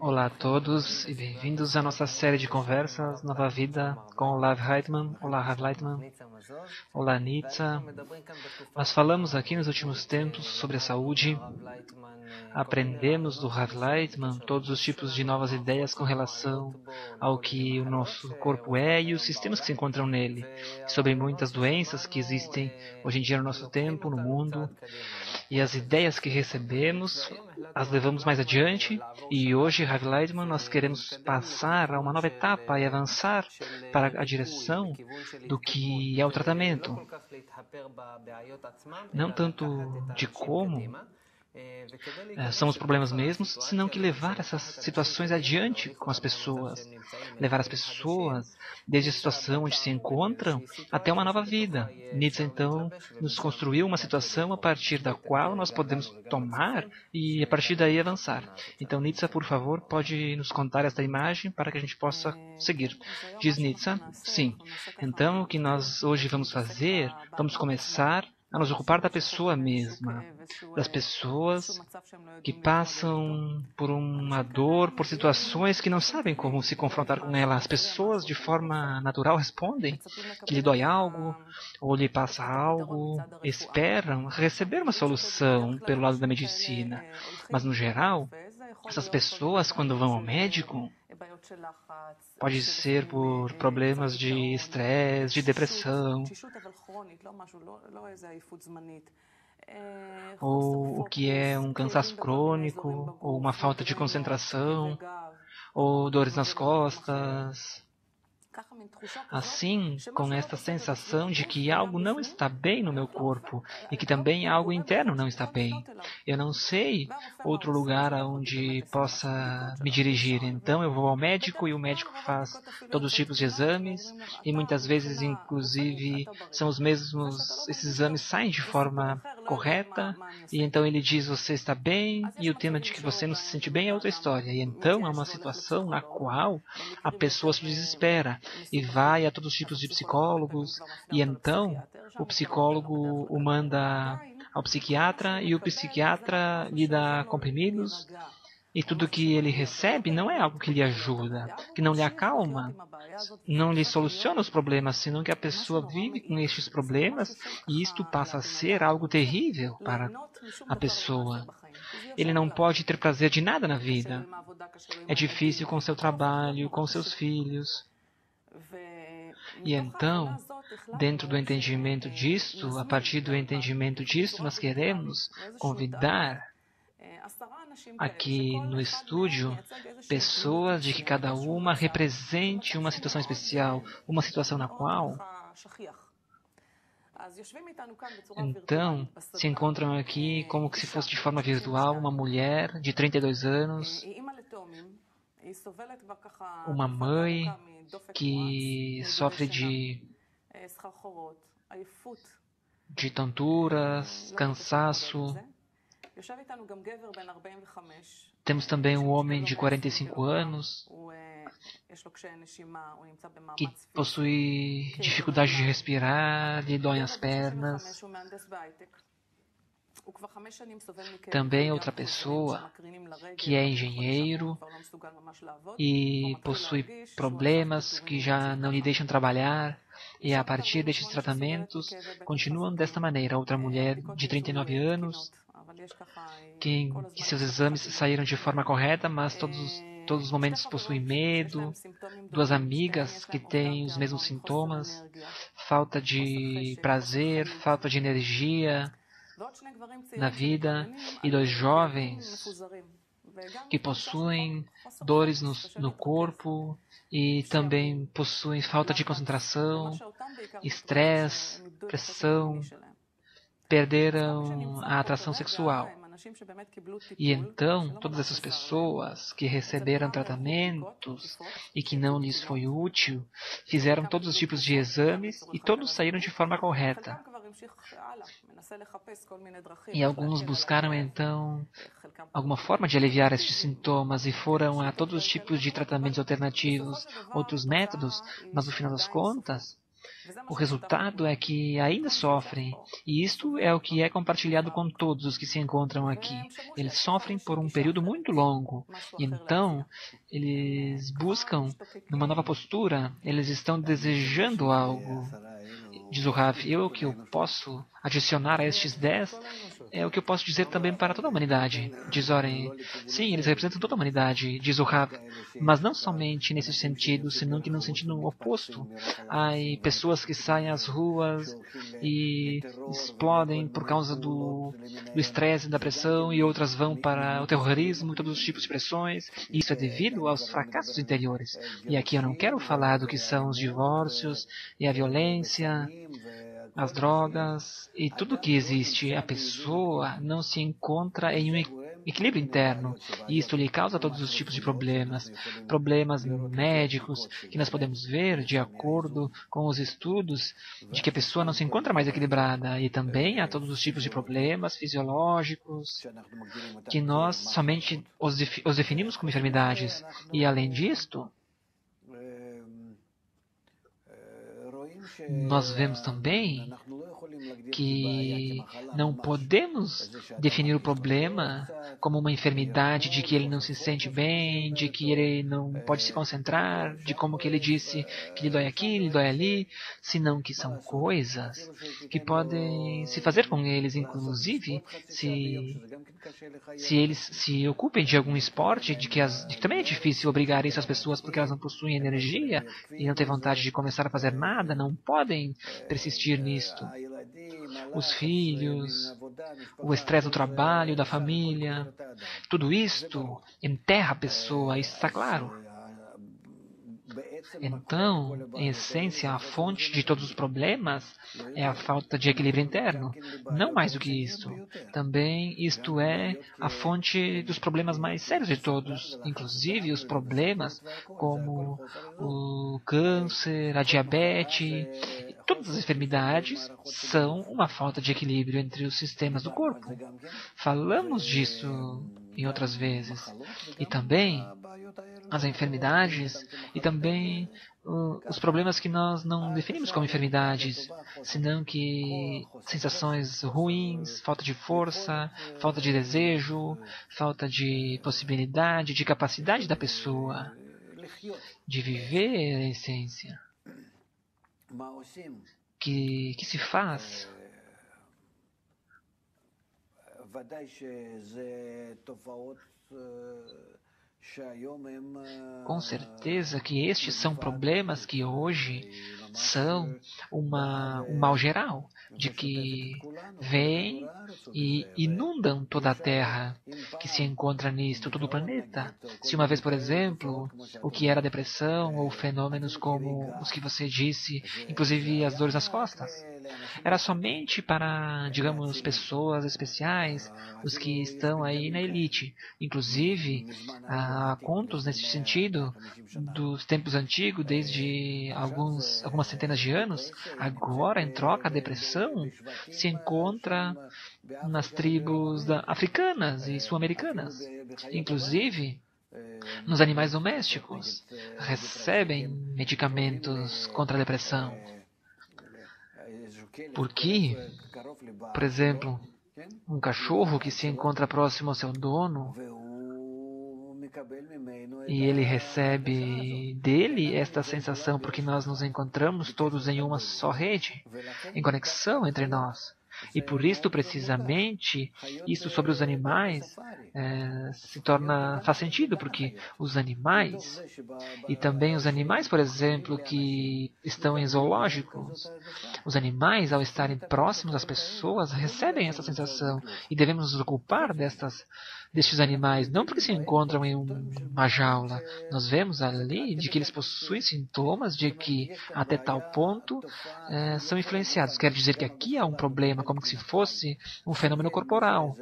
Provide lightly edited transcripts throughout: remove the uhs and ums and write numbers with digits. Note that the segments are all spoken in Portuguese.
Olá a todos e bem-vindos à nossa série de conversas Nova Vida com o Lav Heitman. Olá, Rav Leitman. Olá, Nitza. Nós falamos aqui nos últimos tempos sobre a saúde. Aprendemos do Rav Leitman todos os tipos de novas ideias com relação ao que o nosso corpo é e os sistemas que se encontram nele. Sobre muitas doenças que existem hoje em dia no nosso tempo, no mundo. E as ideias que recebemos, as levamos mais adiante. E hoje, Rav Leitman, nós queremos passar a uma nova etapa e avançar para a direção do que é o tratamento. Não tanto de como são os problemas mesmos, senão que levar essas situações adiante com as pessoas. Levar as pessoas desde a situação onde se encontram até uma nova vida. Nietzsche, então, nos construiu uma situação a partir da qual nós podemos tomar e a partir daí avançar. Então, Nietzsche, por favor, pode nos contar esta imagem para que a gente possa seguir. Diz Nietzsche, sim. Então, o que nós hoje vamos fazer, vamos começar a nos ocupar da pessoa mesma, das pessoas que passam por uma dor, por situações que não sabem como se confrontar com ela. As pessoas, de forma natural, respondem que lhe dói algo, ou lhe passa algo, esperam receber uma solução pelo lado da medicina. Mas, no geral, essas pessoas, quando vão ao médico, pode ser por problemas de estresse, de depressão, ou o que é um cansaço crônico, ou uma falta de concentração, ou dores nas costas. Assim, com esta sensação de que algo não está bem no meu corpo e que também algo interno não está bem. Eu não sei outro lugar aonde possa me dirigir. Então eu vou ao médico e o médico faz todos os tipos de exames e muitas vezes, inclusive, são os mesmos, esses exames saem de forma correta e então ele diz você está bem e o tema de que você não se sente bem é outra história. E então é uma situação na qual a pessoa se desespera e vai a todos os tipos de psicólogos, e então o psicólogo o manda ao psiquiatra, e o psiquiatra lhe dá comprimidos, e tudo que ele recebe não é algo que lhe ajuda, que não lhe acalma, não lhe soluciona os problemas, senão que a pessoa vive com estes problemas, e isto passa a ser algo terrível para a pessoa. Ele não pode ter prazer de nada na vida. É difícil com seu trabalho, com seus filhos. E então, dentro do entendimento disto, a partir do entendimento disto, nós queremos convidar aqui no estúdio pessoas de que cada uma represente uma situação especial, uma situação na qual então se encontram aqui como que se fosse de forma virtual uma mulher de 32 anos, uma mãe que sofre de tonturas, cansaço. Temos também um homem de 45 anos que possui dificuldade de respirar, lhe doem as pernas. Também outra pessoa que é engenheiro e possui problemas que já não lhe deixam trabalhar e a partir destes tratamentos continuam desta maneira. Outra mulher de 39 anos que seus exames saíram de forma correta, mas todos os momentos possuem medo. Duas amigas que têm os mesmos sintomas, falta de prazer, falta de energia na vida, e dois jovens que possuem dores no corpo e também possuem falta de concentração, estresse, pressão, perderam a atração sexual. E então, todas essas pessoas que receberam tratamentos e que não lhes foi útil, fizeram todos os tipos de exames e todos saíram de forma correta. E alguns buscaram então alguma forma de aliviar estes sintomas e foram a todos os tipos de tratamentos alternativos, outros métodos, mas no final das contas, o resultado é que ainda sofrem, e isto é o que é compartilhado com todos os que se encontram aqui. Eles sofrem por um período muito longo, e então eles buscam numa nova postura, eles estão desejando algo. Diz o Rav, o que eu posso adicionar a estes 10 é o que eu posso dizer também para toda a humanidade. Diz Oren, sim, eles representam toda a humanidade, diz o Rav, mas não somente nesse sentido, senão que no sentido oposto. Há pessoas que saem às ruas e explodem por causa do estresse, da pressão, e outras vão para o terrorismo e todos os tipos de pressões. E isso é devido aos fracassos interiores. E aqui eu não quero falar do que são os divórcios e a violência, as drogas e tudo que existe. A pessoa não se encontra em um equilíbrio interno, e isto lhe causa todos os tipos de problemas, problemas médicos que nós podemos ver de acordo com os estudos de que a pessoa não se encontra mais equilibrada, e também há todos os tipos de problemas fisiológicos que nós somente os definimos como enfermidades. E além disto, nós vemos também que não podemos definir o problema como uma enfermidade de que ele não se sente bem, de que ele não pode se concentrar, de como que ele disse que lhe dói aqui, lhe dói ali, senão que são coisas que podem se fazer com eles, inclusive se eles se ocupem de algum esporte, de que também é difícil obrigar isso às pessoas porque elas não possuem energia e não têm vontade de começar a fazer nada, não podem persistir nisto. Os filhos, o estresse do trabalho, da família, tudo isto enterra a pessoa, isso está claro. Então, em essência, a fonte de todos os problemas é a falta de equilíbrio interno. Não mais do que isto. Também isto é a fonte dos problemas mais sérios de todos, inclusive os problemas como o câncer, a diabetes. Todas as enfermidades são uma falta de equilíbrio entre os sistemas do corpo. Falamos disso em outras vezes. E também as enfermidades e também os problemas que nós não definimos como enfermidades, senão que sensações ruins, falta de força, falta de desejo, falta de possibilidade, de capacidade da pessoa de viver a essência. Que se faz? Com certeza que estes são problemas que hoje são um mal geral, de que vêm e inundam toda a Terra, que se encontra nisto, todo o planeta. Se uma vez, por exemplo, o que era depressão ou fenômenos como os que você disse, inclusive as dores nas costas, era somente para, digamos, pessoas especiais, os que estão aí na elite. Inclusive, há contos nesse sentido dos tempos antigos, desde algumas centenas de anos. Agora, em troca, a depressão se encontra nas tribos africanas e sul-americanas. Inclusive, nos animais domésticos, recebem medicamentos contra a depressão. Porque, por exemplo, um cachorro que se encontra próximo ao seu dono e ele recebe dele esta sensação porque nós nos encontramos todos em uma só rede, em conexão entre nós. E por isto, precisamente, isso sobre os animais faz sentido, porque os animais, e também os animais, por exemplo, que estão em zoológicos, os animais, ao estarem próximos das pessoas, recebem essa sensação, e devemos nos ocupar destes animais, não porque se encontram em uma jaula. Nós vemos ali de que eles possuem sintomas de que, até tal ponto, são influenciados. Quer dizer que aqui há um problema, como se fosse um fenômeno corporal.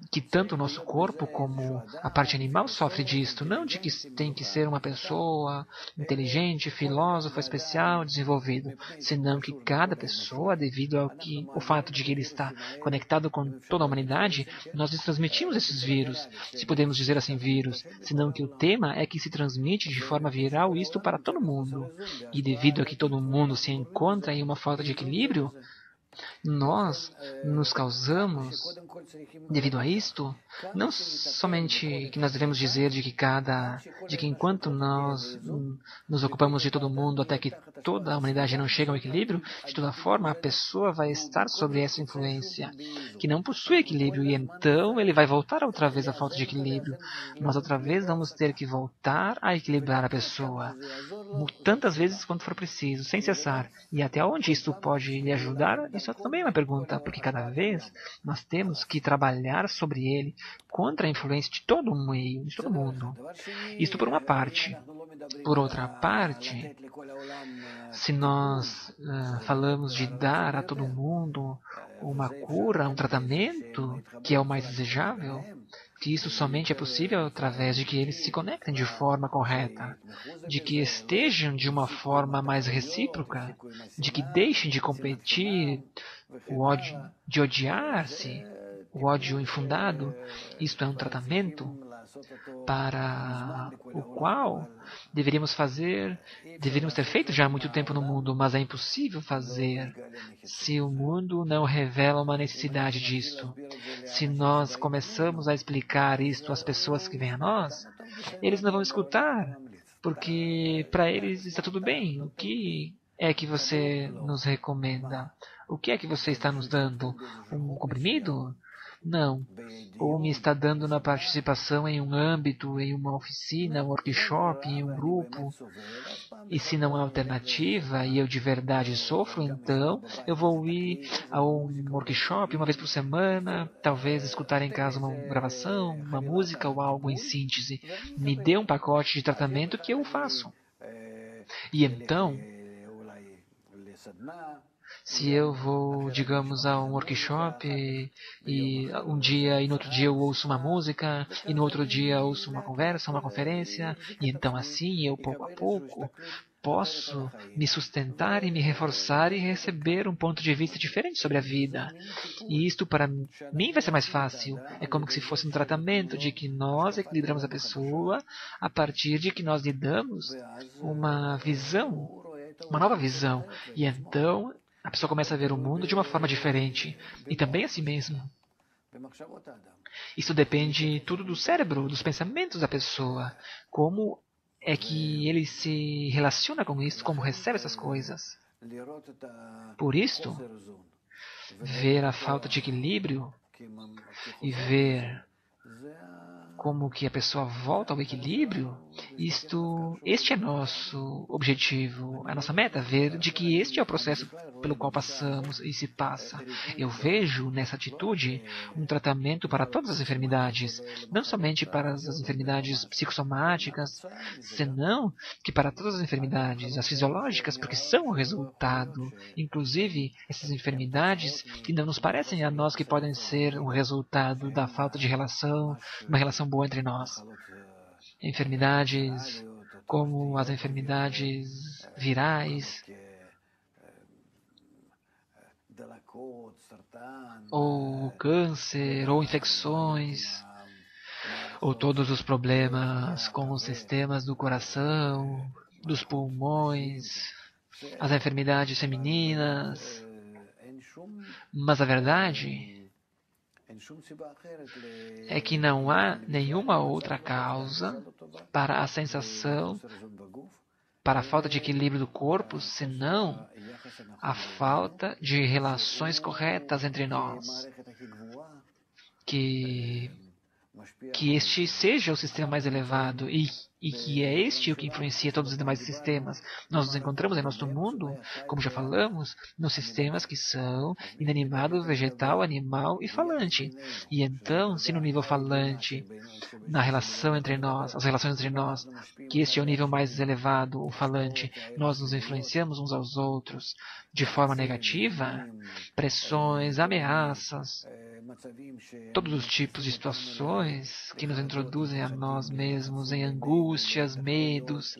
que tanto o nosso corpo como a parte animal sofre disto, não de que tem que ser uma pessoa inteligente, filósofo, especial, desenvolvido, senão que cada pessoa, devido o fato de que ele está conectado com toda a humanidade, nós lhes transmitimos esses vírus, se podemos dizer assim vírus, senão que o tema é que se transmite de forma viral isto para todo mundo. E devido a que todo mundo se encontra em uma falta de equilíbrio, nós nos causamos, devido a isto, não somente que nós devemos dizer de que enquanto nós nos ocupamos de todo mundo até que toda a humanidade não chega ao equilíbrio, de toda forma a pessoa vai estar sob essa influência, que não possui equilíbrio, e então ele vai voltar outra vez à falta de equilíbrio. Nós outra vez vamos ter que voltar a equilibrar a pessoa, tantas vezes quanto for preciso, sem cessar. E até onde isso pode lhe ajudar? Isso também é uma pergunta, porque cada vez nós temos que trabalhar sobre ele contra a influência de todo o meio, de todo mundo. Isto por uma parte. Por outra parte, se nós falamos de dar a todo mundo uma cura, um tratamento, que é o mais desejável, que isso somente é possível através de que eles se conectem de forma correta, de que estejam de uma forma mais recíproca, de que deixem de competir, o ódio, de odiar-se, o ódio infundado. Isto é um tratamento para o qual deveríamos ter feito já há muito tempo no mundo, mas é impossível fazer se o mundo não revela uma necessidade disto. Se nós começamos a explicar isto às pessoas que vêm a nós, eles não vão escutar, porque para eles está tudo bem. O que é que você nos recomenda? O que é que você está nos dando? Um comprimido? Não. Ou me está dando na participação em um âmbito, em uma oficina, um workshop, em um grupo. E se não há alternativa e eu de verdade sofro, então eu vou ir a um workshop uma vez por semana, talvez escutar em casa uma gravação, uma música ou algo em síntese. Me dê um pacote de tratamento que eu faço. E então, se eu vou, digamos, a um workshop e um dia e no outro dia eu ouço uma música e no outro dia eu ouço uma conversa, uma conferência, e então assim eu pouco a pouco posso me sustentar e me reforçar e receber um ponto de vista diferente sobre a vida. E isto para mim vai ser mais fácil. É como se fosse um tratamento de que nós equilibramos a pessoa a partir de que nós lhe damos uma visão, uma nova visão. E então a pessoa começa a ver o mundo de uma forma diferente. E também a si mesmo. Isso depende tudo do cérebro, dos pensamentos da pessoa. Como é que ele se relaciona com isso, como recebe essas coisas. Por isto, ver a falta de equilíbrio e ver como que a pessoa volta ao equilíbrio, este é nosso objetivo, a nossa meta, ver de que este é o processo pelo qual passamos e se passa. Eu vejo nessa atitude um tratamento para todas as enfermidades, não somente para as enfermidades psicossomáticas, senão que para todas as enfermidades, as fisiológicas, porque são o resultado, inclusive essas enfermidades que não nos parecem a nós que podem ser o resultado da falta de relação, uma relação boa entre nós. Enfermidades como as enfermidades virais, ou câncer, ou infecções, ou todos os problemas com os sistemas do coração, dos pulmões, as enfermidades femininas. Mas a verdade é que não há nenhuma outra causa para a sensação, para a falta de equilíbrio do corpo, senão a falta de relações corretas entre nós. Que este seja o sistema mais elevado e que é este o que influencia todos os demais sistemas. Nós nos encontramos em nosso mundo, como já falamos, nos sistemas que são inanimado, vegetal, animal e falante. E então, se no nível falante, na relação entre nós, as relações entre nós, que este é o nível mais elevado, o falante, nós nos influenciamos uns aos outros de forma negativa, pressões, ameaças, todos os tipos de situações que nos introduzem a nós mesmos em angústias, medos,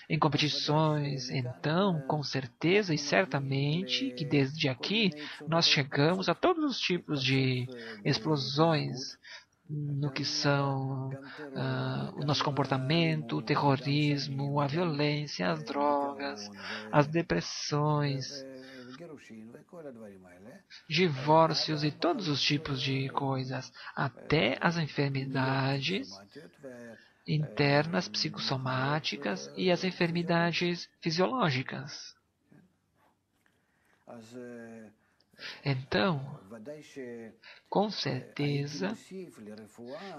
em competições. Então, com certeza e certamente que desde aqui nós chegamos a todos os tipos de explosões no que são o nosso comportamento, o terrorismo, a violência, as drogas, as depressões, divórcios e todos os tipos de coisas, até as enfermidades internas psicossomáticas e as enfermidades fisiológicas. Então, com certeza,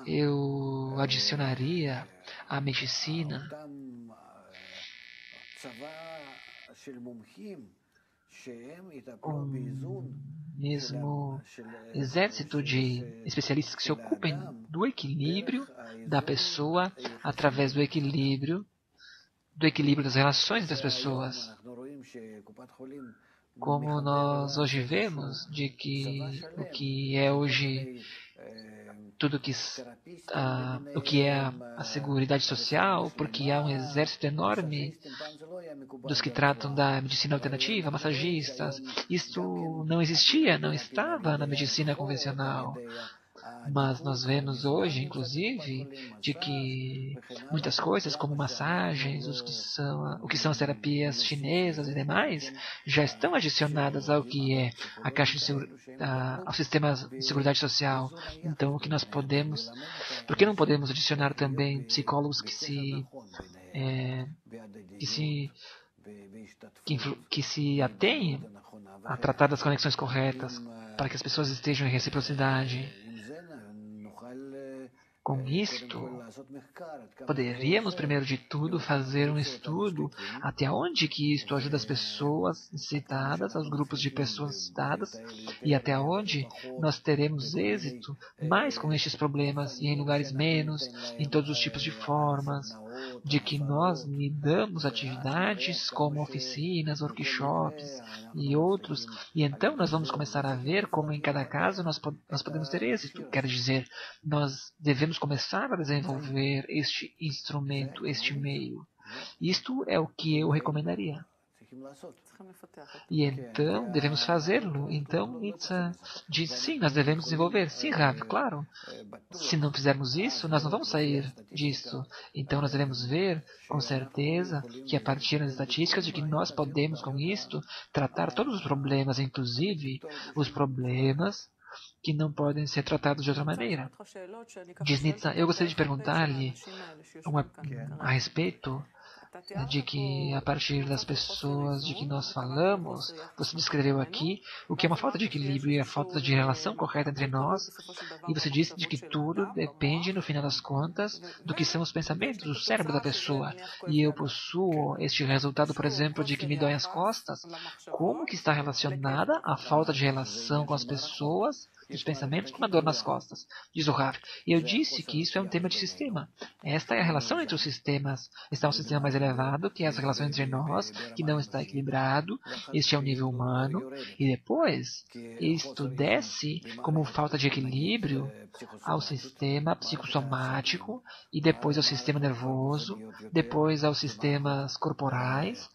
eu adicionaria à medicina um mesmo exército de especialistas que se ocupem do equilíbrio da pessoa através do equilíbrio das relações entre as pessoas. Como nós hoje vemos, de que o que é hoje tudo o que é a Seguridade Social, porque há um exército enorme dos que tratam da medicina alternativa, massagistas. Isto não existia, não estava na medicina convencional. Mas nós vemos hoje, inclusive, de que muitas coisas, como massagens, o que são as terapias chinesas e demais, já estão adicionadas ao que é a caixa ao sistema de seguridade social. Então, o que nós podemos... Por que não podemos adicionar também psicólogos que se atêm a tratar das conexões corretas, para que as pessoas estejam em reciprocidade? Com isto, poderíamos, primeiro de tudo, fazer um estudo até onde que isto ajuda as pessoas necessitadas, aos grupos de pessoas necessitadas, e até onde nós teremos êxito mais com estes problemas e em lugares menos, em todos os tipos de formas, de que nós lidamos atividades como oficinas, workshops e outros, e então nós vamos começar a ver como em cada caso nós podemos ter êxito. Quer dizer, nós devemos começar a desenvolver este instrumento, este meio. Isto é o que eu recomendaria. E então, devemos fazê-lo. Então, Nitsa diz, sim, nós devemos desenvolver. Sim, Rav, claro. Se não fizermos isso, nós não vamos sair disso. Então, nós devemos ver, com certeza, que a partir das estatísticas, de que nós podemos, com isto, tratar todos os problemas, inclusive os problemas que não podem ser tratados de outra maneira. Diz Nitsa, eu gostaria de perguntar-lhe a respeito de que a partir das pessoas de que nós falamos, você descreveu aqui o que é uma falta de equilíbrio e a falta de relação correta entre nós, e você disse de que tudo depende, no final das contas, do que são os pensamentos, do cérebro da pessoa. E eu possuo este resultado, por exemplo, de que me dói as costas. Como que está relacionada a falta de relação com as pessoas, dos pensamentos, com uma dor nas costas? Diz o Rav. E eu disse que isso é um tema de sistema. Esta é a relação entre os sistemas. Está um sistema mais elevado, que é essa relação entre nós, que não está equilibrado. Este é o nível humano. E depois, isto desce como falta de equilíbrio ao sistema psicossomático, e depois ao sistema nervoso, depois aos sistemas corporais.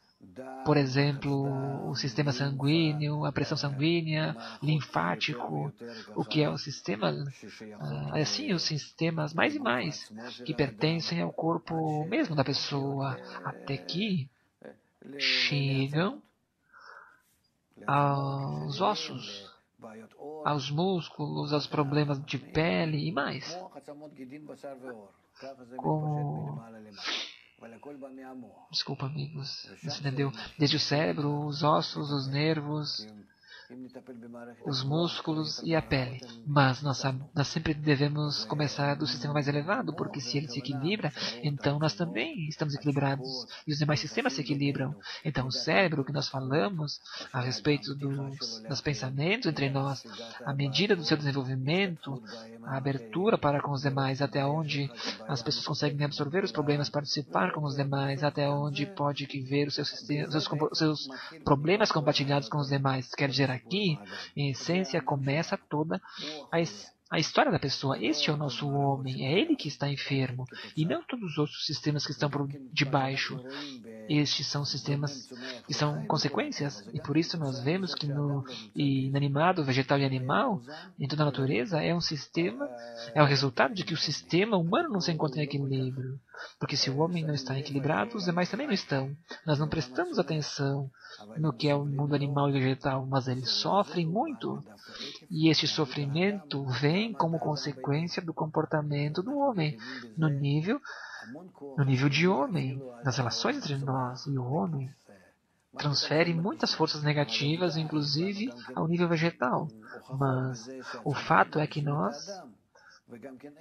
Por exemplo, o sistema sanguíneo, a pressão sanguínea, linfático, o que é o sistema, assim, os sistemas mais e mais que pertencem ao corpo mesmo da pessoa, até que chegam aos ossos, aos músculos, aos problemas de pele e mais. Como... Desculpa, amigos, não se entendeu. Desde o cérebro, os ossos, os nervos, os músculos e a pele. Mas nós sempre devemos começar do sistema mais elevado, porque se ele se equilibra, então nós também estamos equilibrados e os demais sistemas se equilibram. Então o cérebro, que nós falamos a respeito dos pensamentos entre nós, à medida do seu desenvolvimento, a abertura para com os demais, até onde as pessoas conseguem absorver os problemas, participar com os demais, até onde pode ver os seus problemas compartilhados com os demais. Quer dizer, aqui, em essência, começa toda a história da pessoa. Este é o nosso homem, é ele que está enfermo, e não todos os outros sistemas que estão por debaixo. Estes são sistemas que são consequências, e por isso nós vemos que no inanimado, vegetal e animal, em toda a natureza, é o resultado de que o sistema humano não se encontra em equilíbrio. Porque se o homem não está equilibrado, os demais também não estão. Nós não prestamos atenção no que é o mundo animal e vegetal, mas eles sofrem muito. E este sofrimento vem como consequência do comportamento do homem, no nível de homem, das relações entre nós e o homem. Transfere muitas forças negativas, inclusive ao nível vegetal. Mas o fato é que nós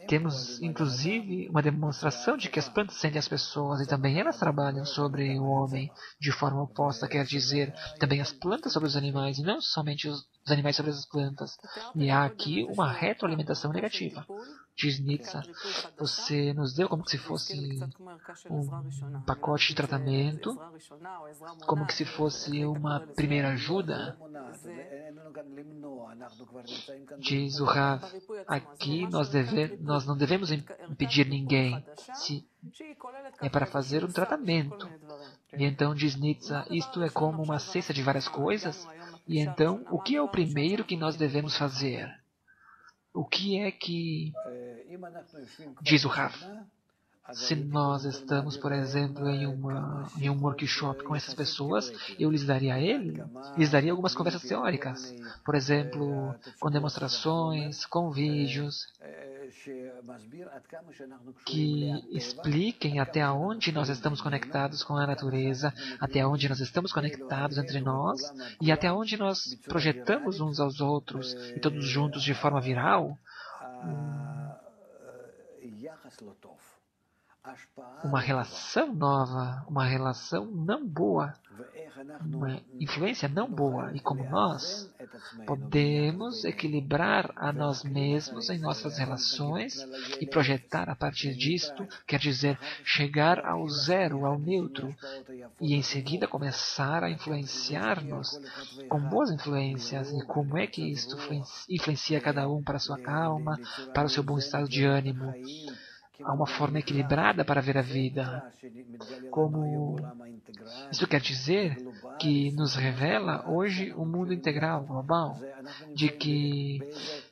temos, inclusive, uma demonstração de que as plantas sentem as pessoas e também elas trabalham sobre o homem de forma oposta, quer dizer, também as plantas sobre os animais e não somente os animais sobre as plantas. E há aqui uma retroalimentação negativa. Diz Nietzsche, você nos deu como se fosse um pacote de tratamento, como se fosse uma primeira ajuda. Diz o Rav, aqui nós não devemos impedir ninguém, é para fazer um tratamento. E então diz Nietzsche, isto é como uma cesta de várias coisas, e então o que é o primeiro que nós devemos fazer? O que é que diz o Rav? Se nós estamos, por exemplo, em um workshop com essas pessoas, eu lhes daria algumas conversas teóricas. Por exemplo, com demonstrações, com vídeos, que expliquem até onde nós estamos conectados com a natureza, até onde nós estamos conectados entre nós, e até onde nós projetamos uns aos outros, e todos juntos de forma viral, uma relação nova, uma relação não boa, uma influência não boa. E como nós podemos equilibrar a nós mesmos em nossas relações e projetar a partir disto, quer dizer, chegar ao zero, ao neutro, e em seguida começar a influenciar-nos com boas influências. E como é que isto influencia cada um para a sua calma, para o seu bom estado de ânimo? Há uma forma equilibrada para ver a vida. Isso quer dizer que nos revela hoje um mundo integral, global, de que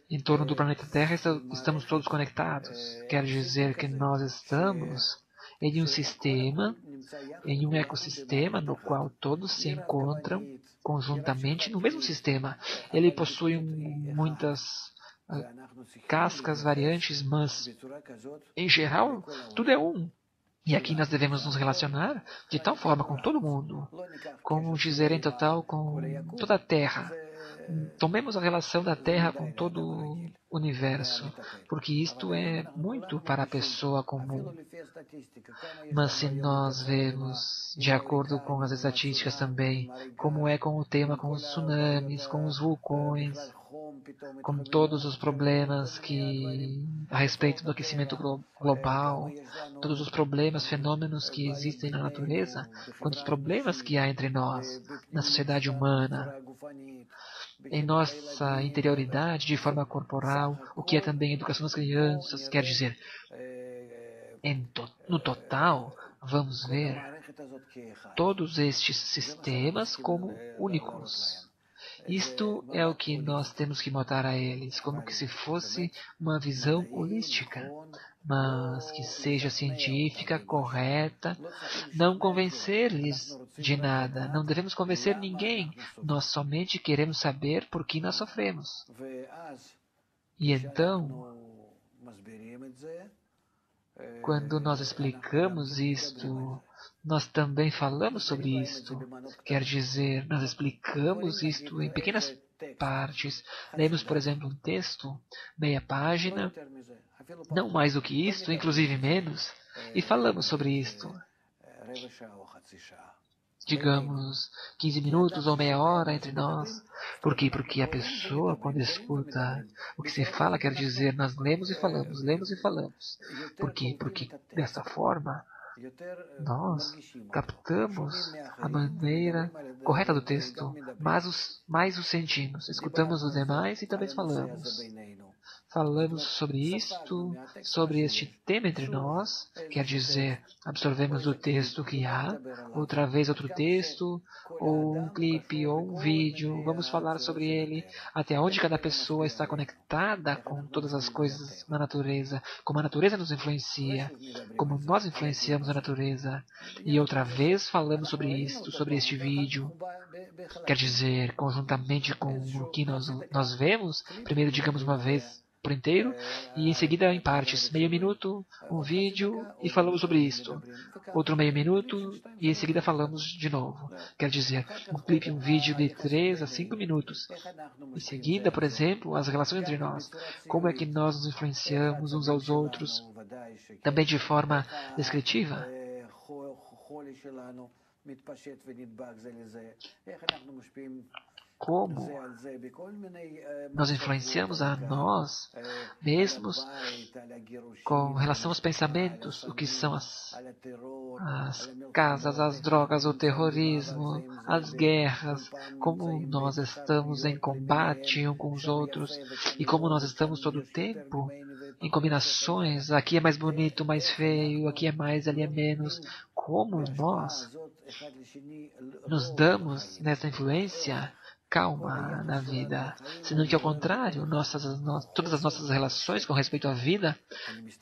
em torno do planeta Terra estamos todos conectados. Quer dizer que nós estamos em um sistema, em um ecossistema no qual todos se encontram conjuntamente no mesmo sistema. Ele possui muitas cascas variantes, mas em geral tudo é um. E aqui nós devemos nos relacionar de tal forma com todo mundo, como dizer em total com toda a Terra. Tomemos a relação da Terra com todo o universo, porque isto é muito para a pessoa comum. Mas se nós vemos, de acordo com as estatísticas também, como é com o tema com os tsunamis, com os vulcões, com todos os problemas a respeito do aquecimento global, todos os problemas, fenômenos que existem na natureza, quantos problemas que há entre nós, na sociedade humana, em nossa interioridade, de forma corporal, o que é também educação das crianças, quer dizer, no total, vamos ver todos estes sistemas como únicos. Isto é o que nós temos que mostrar a eles, como que se fosse uma visão holística, mas que seja científica, correta, não convencer-lhes de nada, não devemos convencer ninguém, nós somente queremos saber por que nós sofremos. E então, quando nós explicamos isto, nós também falamos sobre isto. Quer dizer, nós explicamos isto em pequenas partes. Lemos, por exemplo, um texto, meia página, não mais do que isto, inclusive menos, e falamos sobre isto. digamos, 15 minutos ou meia hora entre nós. Por quê? Porque a pessoa, quando escuta o que se fala, quer dizer, nós lemos e falamos, lemos e falamos. Por quê? Porque dessa forma, nós captamos a maneira correta do texto, mais o sentimos. Escutamos os demais e também falamos. Falamos sobre isto, sobre este tema entre nós, quer dizer, absorvemos o texto que há, outra vez outro texto, ou um clipe, ou um vídeo, vamos falar sobre ele, até onde cada pessoa está conectada com todas as coisas na natureza, como a natureza nos influencia, como nós influenciamos a natureza, e outra vez falamos sobre isto, sobre este vídeo, quer dizer, conjuntamente com o que nós vemos, primeiro digamos uma vez por inteiro, e em seguida em partes, meio minuto, um vídeo, e falamos sobre isto. Outro meio minuto, e em seguida falamos de novo. Quer dizer, um clipe, um vídeo de 3 a 5 minutos. Em seguida, por exemplo, as relações entre nós. Como é que nós nos influenciamos uns aos outros, também de forma descritiva. Como nós influenciamos a nós mesmos com relação aos pensamentos, o que são as casas, as drogas, o terrorismo, as guerras, como nós estamos em combate uns com os outros e como nós estamos todo o tempo em combinações, aqui é mais bonito, mais feio, aqui é mais, ali é menos, como nós nos damos nessa influência calma na vida, senão que ao contrário, todas as nossas relações com respeito à vida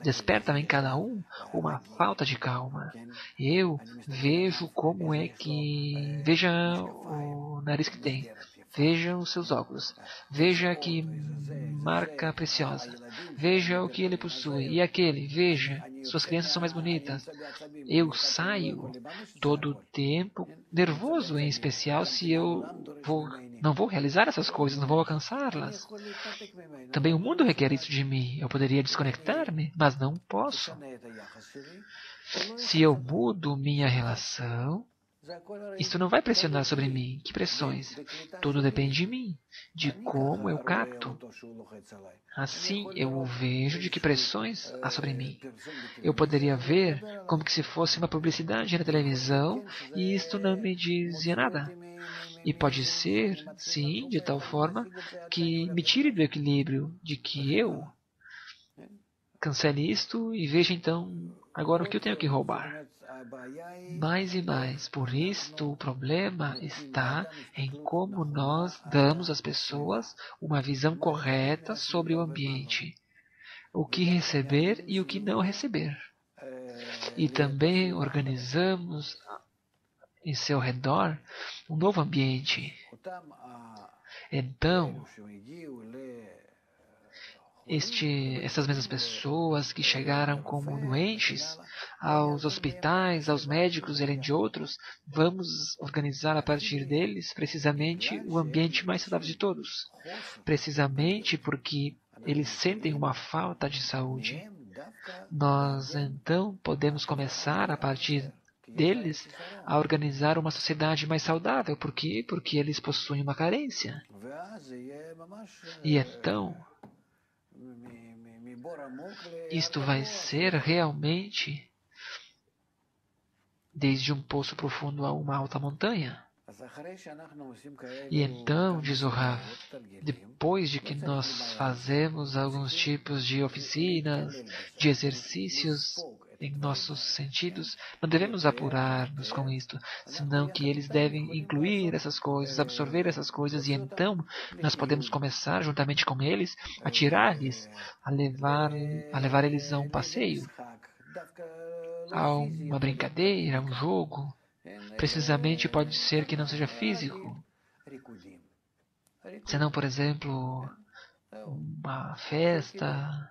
despertam em cada um uma falta de calma. Eu vejo como é que... Veja o nariz que tem. Veja os seus óculos. Veja que marca preciosa. Veja o que ele possui. E aquele, veja, suas crianças são mais bonitas. Eu saio todo o tempo nervoso, em especial se eu não vou realizar essas coisas, não vou alcançá-las. Também o mundo requer isso de mim. Eu poderia desconectar-me, mas não posso. Se eu mudo minha relação, isto não vai pressionar sobre mim. Que pressões? Tudo depende de mim, de como eu capto. Assim eu o vejo de que pressões há sobre mim. Eu poderia ver como que se fosse uma publicidade na televisão e isto não me dizia nada. E pode ser, sim, de tal forma que me tire do equilíbrio, de que eu cancele isto e veja então agora o que eu tenho que roubar. Mais e mais. Por isto, o problema está em como nós damos às pessoas uma visão correta sobre o ambiente, o que receber e o que não receber. E também organizamos em seu redor um novo ambiente. Então, essas mesmas pessoas que chegaram como doentes aos hospitais, aos médicos e além de outros, vamos organizar a partir deles precisamente o ambiente mais saudável de todos. Precisamente porque eles sentem uma falta de saúde. Nós então podemos começar a partir deles a organizar uma sociedade mais saudável. Por quê? Porque eles possuem uma carência. E então, isto vai ser realmente desde um poço profundo a uma alta montanha. E então, diz o Rav, depois de que nós fazemos alguns tipos de oficinas, de exercícios em nossos sentidos, não devemos apurar-nos com isto, senão que eles devem incluir essas coisas, absorver essas coisas, e então nós podemos começar, juntamente com eles, a tirar-lhes, a levar eles a um passeio, a uma brincadeira, a um jogo. Precisamente pode ser que não seja físico, senão, por exemplo, uma festa,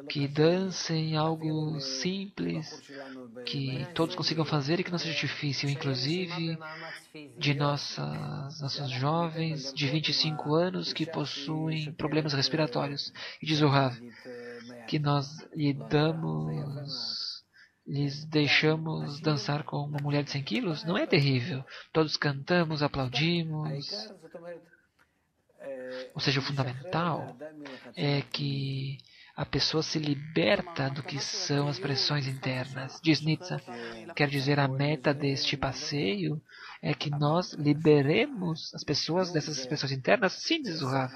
que dancem algo simples, que todos consigam fazer e que não seja difícil, inclusive de nossos jovens de 25 anos que possuem problemas respiratórios. E diz o Rav que nós lhe damos lhes deixamos dançar com uma mulher de 100 quilos? Não é terrível. Todos cantamos, aplaudimos. Ou seja, o fundamental é que a pessoa se liberta do que são as pressões internas. Diz Nietzsche, quer dizer, a meta deste passeio é que nós liberemos as pessoas dessas pressões internas? Sim, diz o Rav.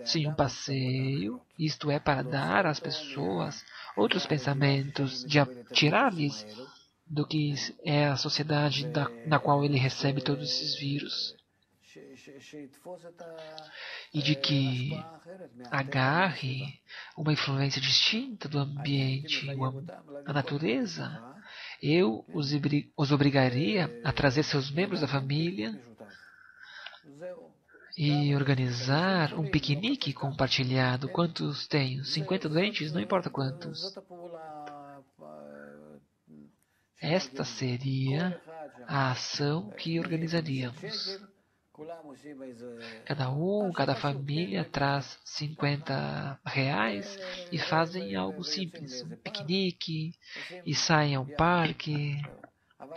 Sim, um passeio, isto é, para dar às pessoas outros pensamentos, de tirar-lhes do que é a sociedade na qual ele recebe todos esses vírus. E de que agarre uma influência distinta do ambiente, a natureza. Eu os obrigaria a trazer seus membros da família e organizar um piquenique compartilhado. Quantos tenho? 50 doentes? Não importa quantos. Esta seria a ação que organizaríamos. Cada família traz 50 reais e fazem algo simples, um piquenique, e saem ao parque,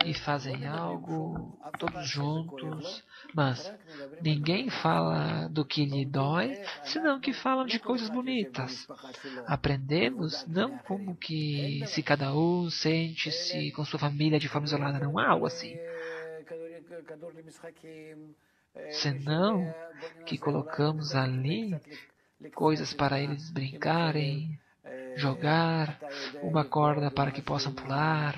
e fazem algo todos juntos. Mas ninguém fala do que lhe dói, senão que falam de coisas bonitas. Aprendemos não como que se cada um sente-se com sua família de forma isolada, não há algo assim. Senão que colocamos ali coisas para eles brincarem, jogar, uma corda para que possam pular,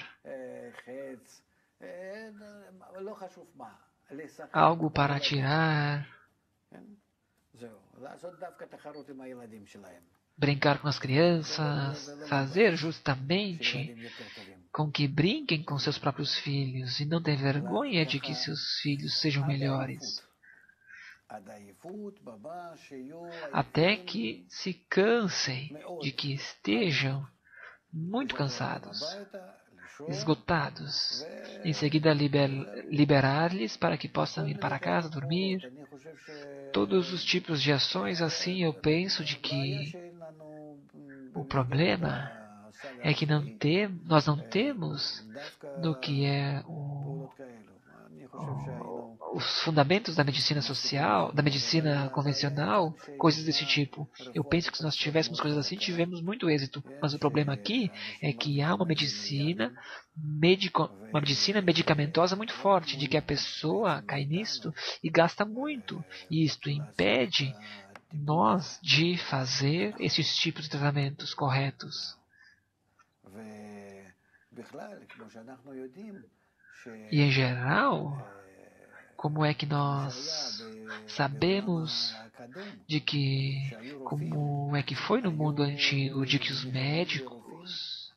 algo para atirar, brincar com as crianças, fazer justamente com que brinquem com seus próprios filhos e não ter vergonha de que seus filhos sejam melhores. Até que se cansem de que estejam muito cansados, esgotados. Em seguida, liberar-lhes para que possam ir para casa, dormir. Todos os tipos de ações, assim, eu penso de que o problema é que nós não temos do que é os fundamentos da medicina social, da medicina convencional, coisas desse tipo. Eu penso que se nós tivéssemos coisas assim, tivemos muito êxito. Mas o problema aqui é que há uma medicina medicamentosa muito forte, de que a pessoa cai nisto e gasta muito. E isto impede nós de fazer esses tipos de tratamentos corretos. E em geral, como é que nós sabemos de que, como é que foi no mundo antigo, de que os médicos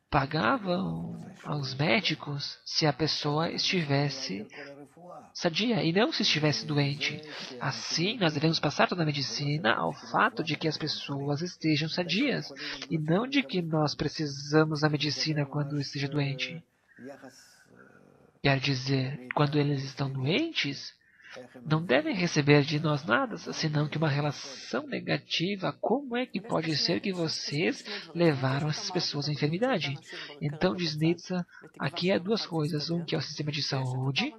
pagavam aos médicos se a pessoa estivesse sadia e não se estivesse doente. Assim, nós devemos passar toda a medicina ao fato de que as pessoas estejam sadias e não de que nós precisamos da medicina quando esteja doente. Quer dizer, quando eles estão doentes, não devem receber de nós nada, senão que uma relação negativa. Como é que pode ser que vocês levaram essas pessoas à enfermidade? Então, diz Nietzsche, aqui há duas coisas. Um que é o sistema de saúde,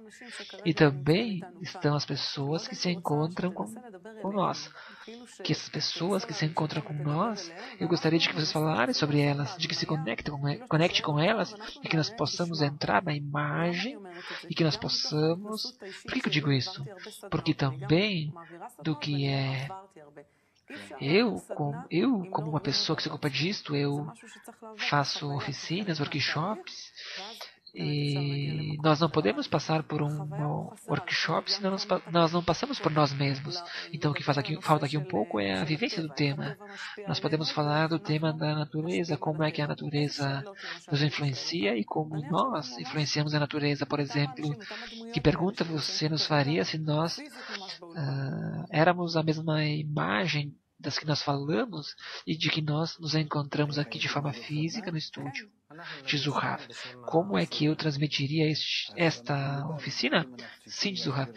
e também estão as pessoas que se encontram com nós. Que essas pessoas que se encontram com nós, eu gostaria de que vocês falassem sobre elas, de que se conecte com elas, e que nós possamos entrar na imagem, e que nós possamos... Por que eu digo isso? Porque também do que é... Eu, como uma pessoa que se ocupa disto, eu faço oficinas, workshops, e nós não podemos passar por um workshop se nós não passamos por nós mesmos. Então o que falta aqui um pouco é a vivência do tema. Nós podemos falar do tema da natureza, como é que a natureza nos influencia e como nós influenciamos a natureza. Por exemplo, que pergunta você nos faria se nós éramos a mesma imagem das que nós falamos e de que nós nos encontramos aqui de forma física no estúdio? Diz o Rav. Como é que eu transmitiria esta oficina? Sim, diz o Rav.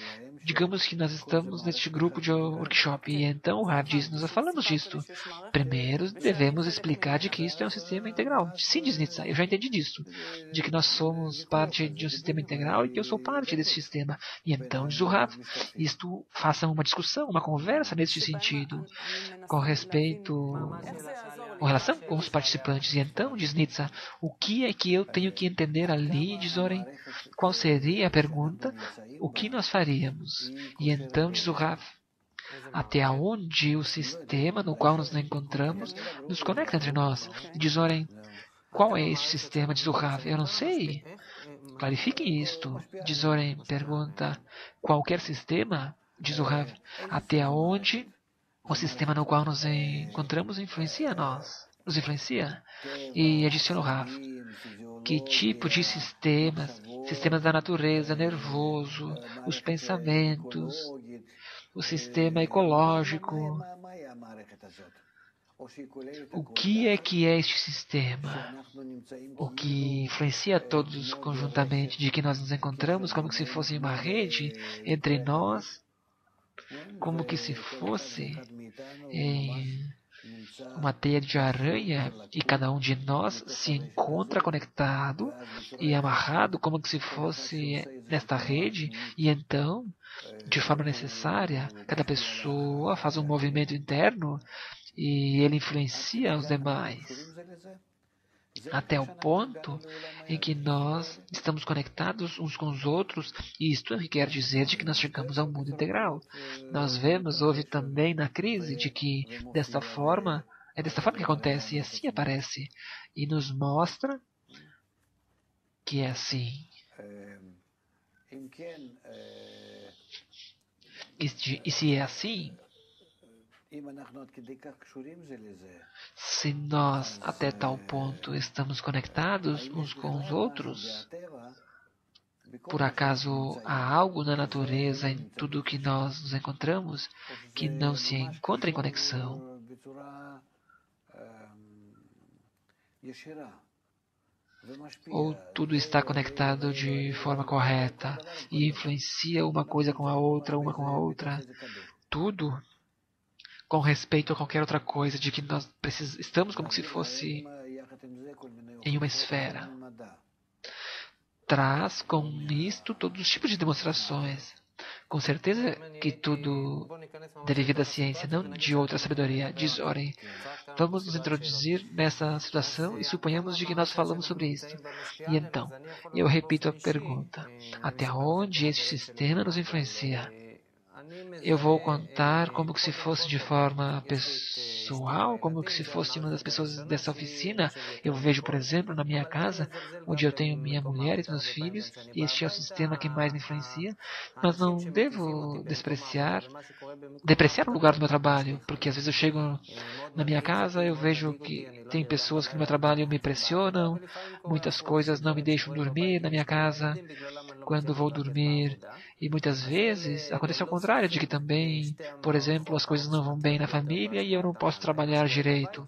digamos que nós estamos neste grupo de workshop, e então o Rav diz, nós falamos disto. Primeiro, devemos explicar de que isto é um sistema integral. Sim, diz Nitsa, eu já entendi disso. De que nós somos parte de um sistema integral e que eu sou parte desse sistema. E então, diz o Rav, isto faça uma discussão, uma conversa nesse sentido, com respeito, com relação com os participantes. E então, diz Nitsa, o que é que eu tenho que entender ali, diz Oren? Qual seria a pergunta? O que nós faríamos? E então, diz o Rav, até onde o sistema no qual nos encontramos nos conecta entre nós. Diz Oren, qual é este sistema? Diz o Rav, eu não sei. Clarifique isto. Diz Oren, pergunta, qualquer sistema? Diz o Rav, até onde o sistema no qual nos encontramos influencia nós. Nos influencia. E adiciona o Rav, que tipo de sistemas, sistemas da natureza, nervoso, os pensamentos, o sistema ecológico. O que é este sistema? O que influencia todos conjuntamente, de que nós nos encontramos como se fosse uma rede entre nós, como que se fosse uma teia de aranha, e cada um de nós se encontra conectado e amarrado como que se fosse nesta rede, e então, de forma necessária, cada pessoa faz um movimento interno e ele influencia os demais, até o ponto em que nós estamos conectados uns com os outros, e isto é o que quer dizer de que nós chegamos ao mundo integral. Nós vemos, houve também na crise, de que desta forma, é desta forma que acontece, e assim aparece, e nos mostra que é assim. E se é assim, se nós até tal ponto estamos conectados uns com os outros, por acaso há algo na natureza, em tudo que nós nos encontramos, que não se encontra em conexão? Ou tudo está conectado de forma correta e influencia uma coisa com a outra, uma com a outra? Tudo com respeito a qualquer outra coisa, de que nós estamos como se fosse em uma esfera. Traz com isto todos os tipos de demonstrações. Com certeza que tudo deve vir da ciência, não de outra sabedoria. Diz Oren, vamos nos introduzir nessa situação e suponhamos de que nós falamos sobre isso. E então, eu repito a pergunta. Até onde este sistema nos influencia? Eu vou contar como que se fosse de forma pessoal, como que se fosse uma das pessoas dessa oficina. Eu vejo, por exemplo, na minha casa, onde eu tenho minha mulher e meus filhos, e este é o sistema que mais me influencia, mas não devo depreciar o lugar do meu trabalho, porque às vezes eu chego na minha casa, eu vejo que tem pessoas que no meu trabalho me pressionam, muitas coisas não me deixam dormir na minha casa quando vou dormir, e muitas vezes acontece ao contrário, de que também, por exemplo, as coisas não vão bem na família e eu não posso trabalhar direito.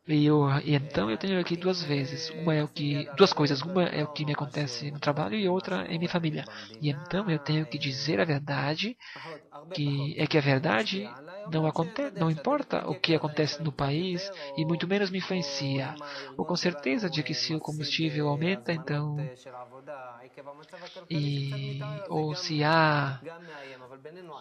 E então eu tenho aqui duas coisas. Uma é o que me acontece no trabalho e outra é minha família. E então eu tenho que dizer a verdade, que a verdade não importa o que acontece no país e muito menos me influencia. Ou com certeza de que se o combustível aumenta, então ou se há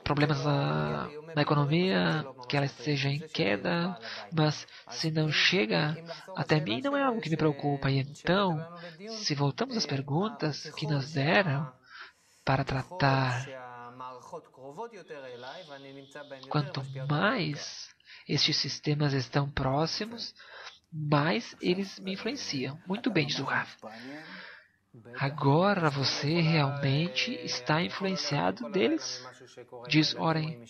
problemas na economia, que ela esteja em queda, mas se não chega até mim, não é algo que me preocupa. E então, se voltamos às perguntas que nos deram para tratar, quanto mais estes sistemas estão próximos, mais eles me influenciam. Muito bem, diz o Rav. Agora você realmente está influenciado deles? Diz Oren,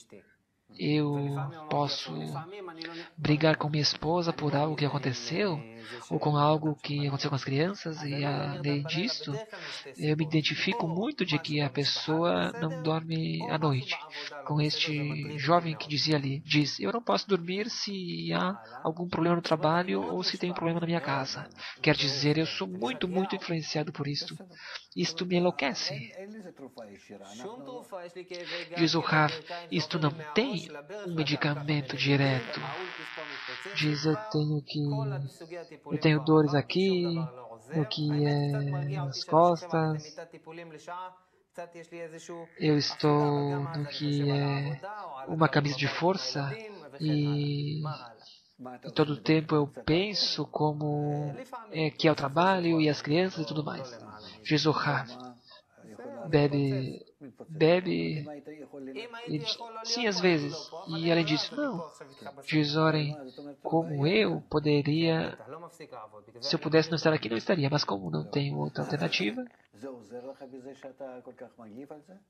eu posso brigar com minha esposa por algo que aconteceu? ou com algo que aconteceu com as crianças, e além disso, eu me identifico muito de que a pessoa não dorme à noite. Com este jovem que dizia ali, eu não posso dormir se há algum problema no trabalho ou se tem um problema na minha casa. Quer dizer, eu sou muito, muito influenciado por isto. Isto me enlouquece. Diz o Rav, isto não tem um medicamento direto. Diz, eu tenho dores aqui, no que é nas costas, eu estou no que é uma camisa de força e todo o tempo eu penso como que é o trabalho e as crianças e tudo mais. Diz o Rav, bebe, sim, às vezes. E além disso, não. Diz, orem, como eu poderia, se eu pudesse não estar aqui, não estaria. Mas como não tenho outra alternativa,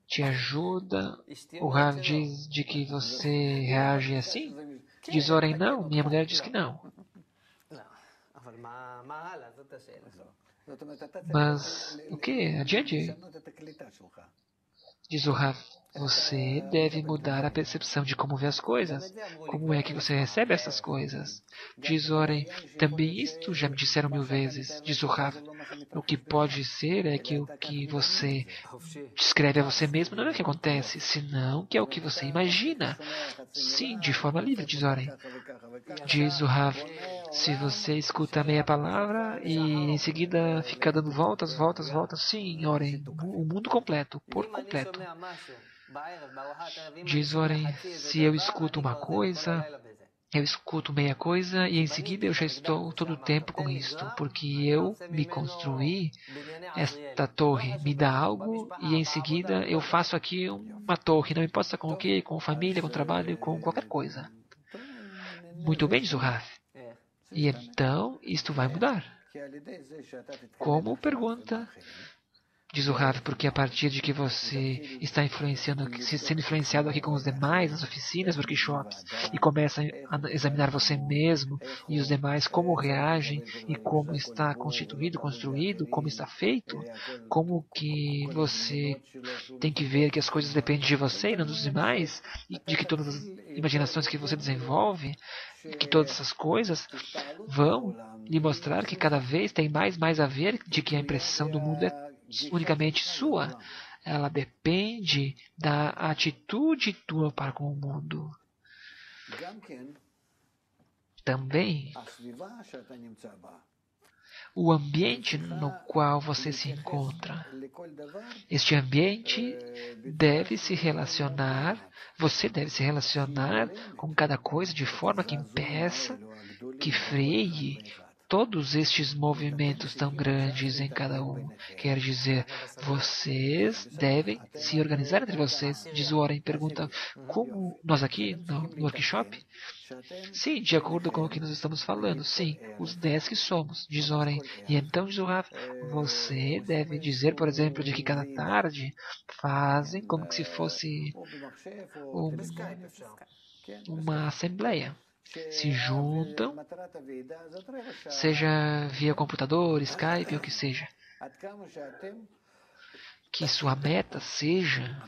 te ajuda. O Rav diz de que você reage assim. Diz, orem, não. Minha mulher diz que não. Mas o que? Adiante. Diz o Rav, você deve mudar a percepção de como vê as coisas. Como é que você recebe essas coisas? Diz Oren, também isto já me disseram 1000 vezes. Diz o Rav, o que pode ser é que o que você descreve a você mesmo não é o que acontece, senão que é o que você imagina. Sim, de forma livre, diz Oren. Diz o Rav, se você escuta meia palavra e em seguida fica dando voltas, sim, Oren, o mundo completo, por completo. Diz Oren, se eu escuto uma coisa, eu escuto meia coisa e em seguida eu já estou todo o tempo com isto, porque eu me construí esta torre, me dá algo e em seguida eu faço aqui uma torre, não importa com o que, com família, com trabalho, com qualquer coisa. Muito bem, diz o Rav. E então isto vai mudar. Como? Pergunta. Diz o Rav, porque a partir de que você está sendo influenciado aqui com os demais, nas oficinas, workshops, e começa a examinar você mesmo e os demais, como reagem e como está constituído, construído, como está feito, como que você tem que ver que as coisas dependem de você e não dos demais, e de que todas as imaginações que você desenvolve, que todas essas coisas vão lhe mostrar que cada vez tem mais a ver de que a impressão do mundo é unicamente sua. Ela depende da atitude tua para com o mundo. Também, o ambiente no qual você se encontra. Este ambiente deve se relacionar, você deve se relacionar com cada coisa de forma que impeça, que freie todos estes movimentos tão grandes em cada um. Quer dizer, vocês devem se organizar entre vocês. Diz o Oren, pergunta, como nós aqui no workshop? Sim, de acordo com o que nós estamos falando. Sim, os 10 que somos, diz Oren. E então, diz o Rav, você deve dizer, por exemplo, de que cada tarde fazem como se fosse uma assembleia. Se juntam, seja via computador, Skype, ou que seja. Que sua meta seja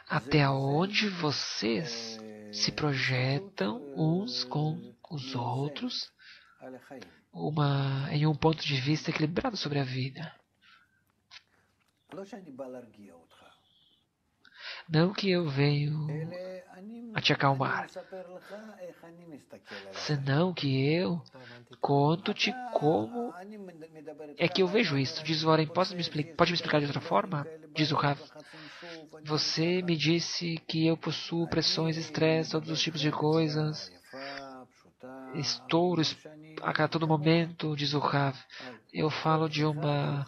até onde vocês se projetam uns com os outros em um ponto de vista equilibrado sobre a vida. Não que eu venho a te acalmar, senão que eu conto-te como é que eu vejo isso. Diz o Oren, pode me explicar de outra forma? Diz o Rav, você me disse que eu possuo pressões, estresse, todos os tipos de coisas, estouros a todo momento, diz o Rav. Eu falo de uma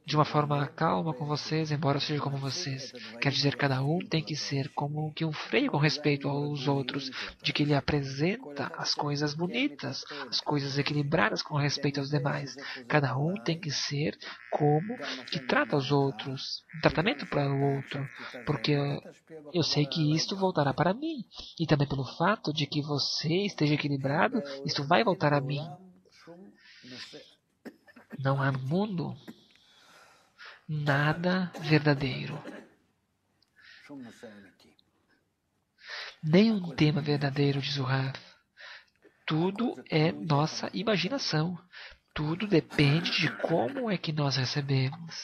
de uma forma calma com vocês, embora eu seja como vocês. Quer dizer, cada um tem que ser como que um freio com respeito aos outros, de que ele apresenta as coisas bonitas, as coisas equilibradas com respeito aos demais. Cada um tem que ser como que trata os outros, um tratamento para o outro, porque eu sei que isto voltará para mim, e também pelo fato de que você esteja equilibrado, isto vai voltar a mim. Não há no mundo nada verdadeiro. Nenhum tema verdadeiro, diz o Rav. Tudo é nossa imaginação. Tudo depende de como é que nós recebemos.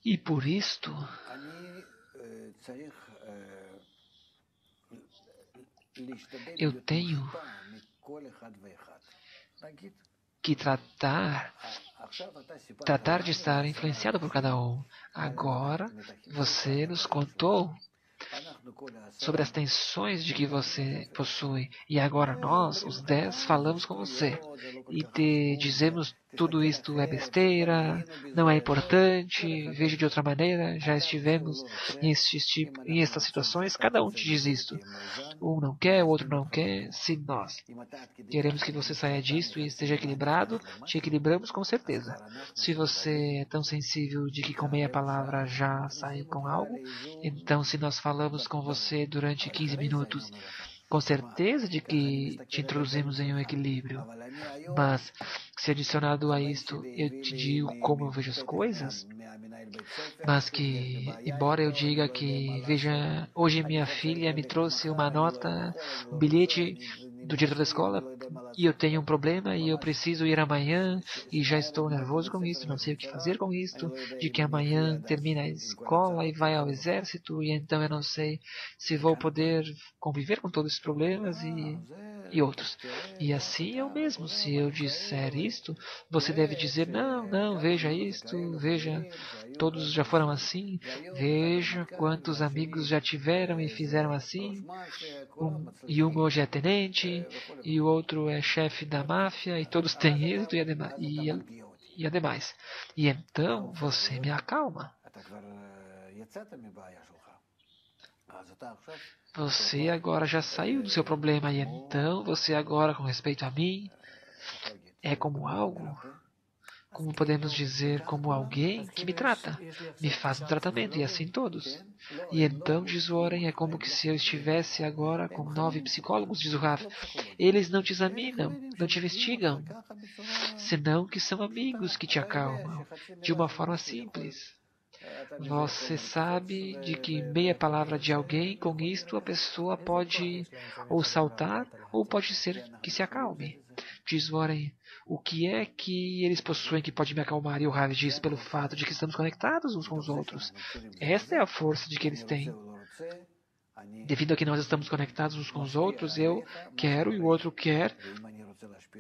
E por isto, eu tenho que tratar de estar influenciado por cada um. Agora, você nos contou sobre as tensões de que você possui. E agora nós, os 10, falamos com você. E te dizemos tudo isto é besteira, não é importante, veja de outra maneira, já estivemos em estas situações, cada um te diz isto. Um não quer, o outro não quer. Se nós queremos que você saia disto e esteja equilibrado, te equilibramos com certeza. Se você é tão sensível de que com meia palavra já sai com algo, então se nós falamos com você durante 15 minutos, com certeza de que te introduzimos em um equilíbrio. Mas, se adicionado a isto, eu te digo como eu vejo as coisas, mas que, embora eu diga que, veja, hoje minha filha me trouxe uma nota, um bilhete do diretor da escola, e eu tenho um problema e eu preciso ir amanhã e já estou nervoso com isso, não sei o que fazer com isto, de que amanhã termina a escola e vai ao exército e então eu não sei se vou poder conviver com todos esses problemas e outros. E assim eu mesmo, se eu disser isto, você deve dizer, não, não, veja isto, veja, todos já foram assim, veja quantos amigos já tiveram e fizeram assim, e um hoje é tenente, e o outro é chefe da máfia, e todos têm êxito e ademais. E então você me acalma. Você agora já saiu do seu problema, e então você agora, com respeito a mim, é como algo, como podemos dizer, como alguém que me trata, me faz um tratamento, e assim todos. E então, diz o Oren, é como que se eu estivesse agora com 9 psicólogos, diz o Raf. Eles não te examinam, não te investigam, senão que são amigos que te acalmam, de uma forma simples. Você sabe de que meia palavra de alguém, com isto a pessoa pode ou saltar, ou pode ser que se acalme. Diz Warren, o que é que eles possuem que pode me acalmar? E o Rav diz pelo fato de que estamos conectados uns com os outros. Esta é a força de que eles têm. Devido a que nós estamos conectados uns com os outros, eu quero e o outro quer,